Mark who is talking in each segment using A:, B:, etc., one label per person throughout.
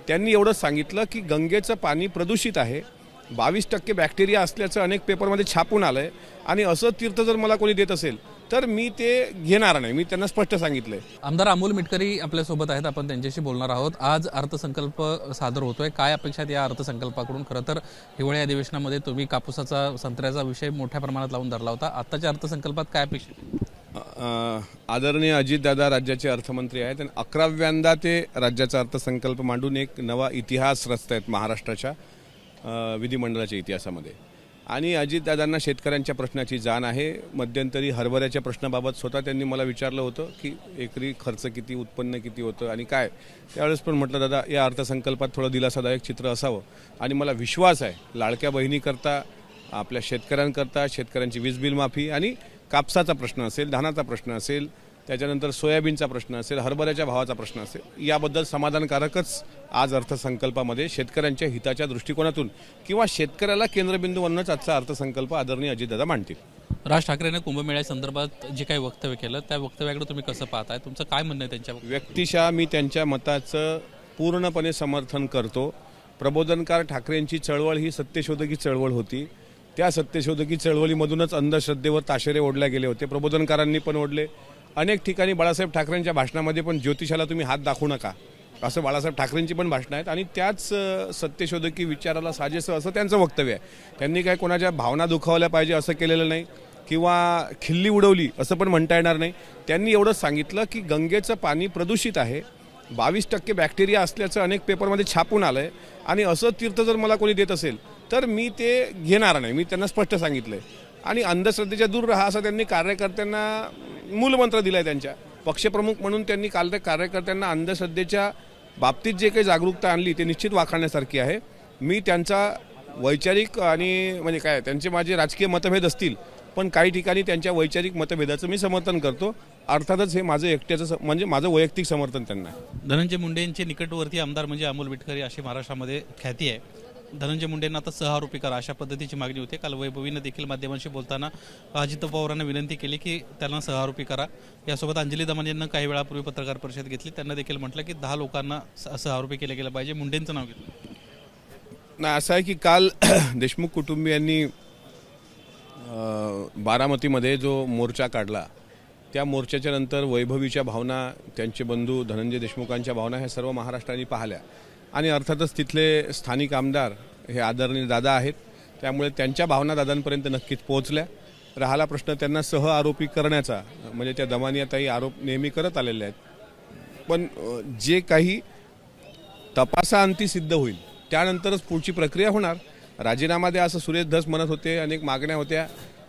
A: त्यांनी एवढं सांगितलं की गंगेचं पाणी प्रदूषित आहे, 22% बॅक्टेरिया असल्याचं अनेक पेपरमध्ये छापून आलं आहे आणि असं तीर्थ जर मला कोणी देत असेल तर मी ते घेणार नाही. मी त्यांना स्पष्ट सांगितलं आहे.
B: आमदार अमोल मिटकरी आपल्यासोबत आहेत, आपण त्यांच्याशी बोलणार आहोत. आज अर्थसंकल्प सादर होतोय, काय अपेक्षा या अर्थसंकल्पाकडून? खरं तर हिवाळी अधिवेशनामध्ये तुम्ही कापूसाचा संत्र्याचा विषय मोठ्या प्रमाणात लावून धरला होता. आताच्या अर्थसंकल्पात काय अपेक्षा?
A: आदरणीय अजितदादा राज्याचे अर्थमंत्री आहेत आणि 11व्यांदा ते राज्याचा अर्थसंकल्प मांडून एक नवा इतिहास रचतायत महाराष्ट्राच्या विधिमंडळाच्या इतिहासामध्ये. आणि अजितदादांना शेतकऱ्यांच्या प्रश्नाची जाण आहे. मध्यंतरी हरभऱ्याच्या प्रश्नाबाबत स्वतः त्यांनी मला विचारलं होतं की एकरी खर्च किती, उत्पन्न किती होतं आणि काय. त्यावेळेस पण म्हटलं, दादा या अर्थसंकल्पात थोडं दिलासादायक चित्र असावं. आणि मला विश्वास आहे लाडक्या बहिणीकरता, आपल्या शेतकऱ्यांकरता, शेतकऱ्यांची वीज बिल माफी आणि कापसाचा प्रश्न असेल, धानाचा प्रश्न असेल, त्याच्यानंतर सोयाबीनचा प्रश्न असेल, हरभऱ्याच्या भावाचा प्रश्न असेल, याबद्दल समाधानकारकच आज अर्थसंकल्पामध्ये शेतकऱ्यांच्या हिताच्या दृष्टिकोनातून किंवा शेतकऱ्याला केंद्रबिंदू बनवण्याच आजचा अर्थसंकल्प आदरणीय अजितदादा मांडतील.
B: राज ठाकरेंनी कुंभमेळ्या संदर्भात जे काही वक्तव्य केलं त्या वक्तव्याकडे तुम्ही कसं पाहताय? तुमचं काय म्हणणं आहे त्यांच्या
A: व्यक्तिशः मी त्यांच्या मताचं पूर्णपणे समर्थन करतो. प्रबोधनकार ठाकरेंची चळवळ ही सत्यशोधकी चळवळ होती. त्या सत्यशोधकी चळवळीमधूनच अंधश्रद्धेवर ताशेरे ओढले गेले होते. प्रबोधनकारांनी पण ओढले. अनेक ठिकाणी बाळासाहेब ठाकरेंच्या भाषणामध्ये पण ज्योतिषाला तुम्ही हात दाखवू नका असं बाळासाहेब ठाकरेंची पण भाषणं आहेत आणि त्याच सत्यशोधकी विचाराला साजेसं असं त्यांचं वक्तव्य आहे. त्यांनी काय कोणाच्या भावना दुखावल्या पाहिजे असं केलेलं नाही किंवा खिल्ली उडवली असं पण म्हणता येणार नाही. त्यांनी एवढं सांगितलं की गंगेचं पाणी प्रदूषित आहे, 22% बॅक्टेरिया असल्याचं अनेक पेपरमध्ये छापून आलं आहे आणि असं तीर्थ जर मला कोणी देत असेल तर मी ते घेणार नाही. मी त्यांना स्पष्ट सांगितलं आहे. आणि अंधश्रद्धेच्या दूर राहा असं त्यांनी कार्यकर्त्यांना मूलमंत्र दिला आहे. त्यांच्या पक्षप्रमुख म्हणून त्यांनी कार्यकर्त्यांना अंधश्रद्धेच्या बाबतीत जे काही जागरूकता आणली ते निश्चित वाखाणण्यासारखी आहे. मी त्यांचा वैचारिक आणि म्हणजे काय त्यांचे माझे राजकीय मतभेद असतील पण काही ठिकाणी त्यांच्या वैचारिक मतभेदाचं मी समर्थन करतो. अर्थातच हे माझं एकट्याचं म्हणजे माझं वैयक्तिक समर्थन त्यांना आहे.
B: धनंजय मुंडे यांचे निकटवर्ती आमदार म्हणजे अमोल मिटकरी अशी महाराष्ट्रामध्ये ख्याती आहे. धनंजय मुंडेंना आता सहआरोपी करा अशा पद्धतीची मागणी होते. काल वैभवीनं देखील माध्यमांशी बोलताना अजित पवारांना विनंती केली की त्यांना सहआरोपी करा. यासोबत अंजली दमन यांना काही वेळापूर्वी पत्रकार परिषद घेतली. त्यांना देखील म्हटलं की 10 लोकांना सहआरोपी केलं गेलं पाहिजे. मुंडेंचं नाव घेतलं
A: नाही. असं आहे की काल देशमुख कुटुंबियांनी बारामतीमध्ये जो मोर्चा काढला त्या मोर्चाच्या नंतर वैभवीच्या भावना, त्यांचे बंधू धनंजय देशमुखांच्या भावना ह्या सर्व महाराष्ट्राने पाहिल्या आणि अर्थातच तिथले स्थानिक आमदार हे आदरणीय दादा आहेत. त्यामुळे त्यांच्या भावना दादांपर्यंत नक्कीच पोहोचल्या. राहिला प्रश्न त्यांना सहआरोपी करण्याचा, म्हणजे त्या दमानियाताई आरोप नेहमी करत आलेले आहेत. पण जे काही तपासाअंती सिद्ध होईल त्यानंतरच पुढची प्रक्रिया होणार. राजीनामा द्या असं सुरेश धस म्हणत होते, अनेक मागण्या होत्या.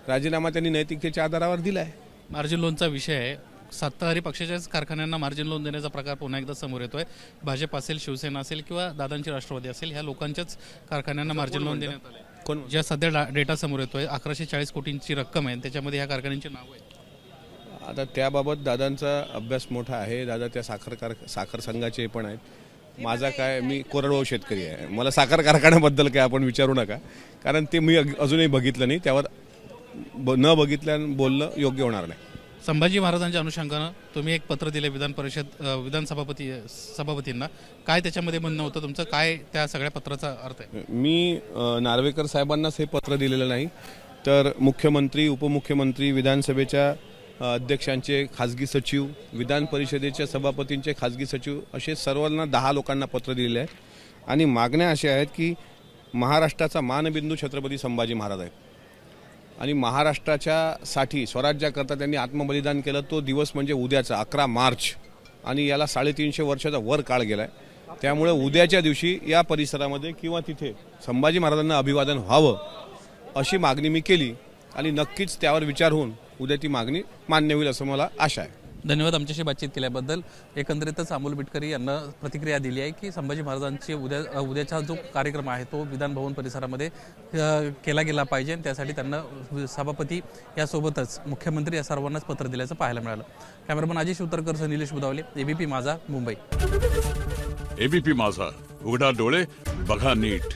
A: राजीनामा त्यांनी नैतिकतेच्या आधारावर दिला आहे.
B: मार्जिन लोनचा विषय आहे. सत्ताधारी पक्षाच्याच कारखान्यांना मार्जिन लोन देण्याचा प्रकार पुन्हा एकदा समोर येतोय. भाजप असेल, शिवसेना असेल किंवा दादांची राष्ट्रवादी असेल, ह्या लोकांच्याच कारखान्यांना मार्जिन लोन देण्यात आले.
A: कोण
B: ज्या सध्या डेटा समोर येतोय 1140 कोटींची रक्कम आहे, त्याच्यामध्ये ह्या कारखान्यांची नावं आहेत.
A: आता त्याबाबत दादांचा अभ्यास मोठा आहे. दादा त्या साखर संघाचे पण आहेत. माझा काय, मी कोरडवाहू शेतकरी आहे. मला साखर कारखान्याबद्दल काय आपण विचारू नका, कारण ते मी अजूनही बघितलं नाही. त्यावर न बघितल्यानं बोलणं योग्य होणार नाही.
B: संभाजी महाराजांच्या अनुषंगानं तुम्ही एक पत्र दिले सभापतींना. काय त्याच्यामध्ये म्हणणं होतं तुमचं? काय त्या सगळ्या पत्राचा अर्थ आहे?
A: मी नार्वेकर साहेबांनाच हे पत्र दिलेलं नाही, तर मुख्यमंत्री, उपमुख्यमंत्री, विधानसभेच्या अध्यक्षांचे खाजगी सचिव, विधान परिषदेच्या सभापतींचे खाजगी सचिव असे सर्वांना 10 लोकांना पत्र दिलेले आहे. आणि मागण्या अशा आहेत की महाराष्ट्राचा मानबिंदू छत्रपती संभाजी महाराज आहेत आणि महाराष्ट्राच्या साठी स्वराज्याकरता त्यांनी आत्मबलिदान केलं. तो दिवस म्हणजे उद्याचा 11 मार्च आणि याला 350 वर्षाचा वर काळ गेला आहे. त्यामुळे उद्याच्या दिवशी या परिसरामध्ये किंवा तिथे संभाजी महाराजांना अभिवादन व्हावं अशी मागणी मी केली आणि नक्कीच त्यावर विचार होऊन उद्या ती मागणी मान्य होईल असं मला आशा आहे.
B: धन्यवाद आमच्याशी बातचीत केल्याबद्दल. एकंदरीतच अमोल मिटकरी यांना प्रतिक्रिया दिली आहे की संभाजी महाराजांची उद्याचा जो कार्यक्रम आहे तो विधानभवन परिसरामध्ये केला गेला पाहिजे. त्यासाठी त्यांना सभापती यासोबतच मुख्यमंत्री या सर्वांनाच पत्र दिल्याचं पाहायला मिळालं. कॅमेरामन अजय शिवतरकर, निलेश बुदावले, एबीपी माझा, मुंबई.
C: एबीपी माझा, उघडा डोळे बघा नीट.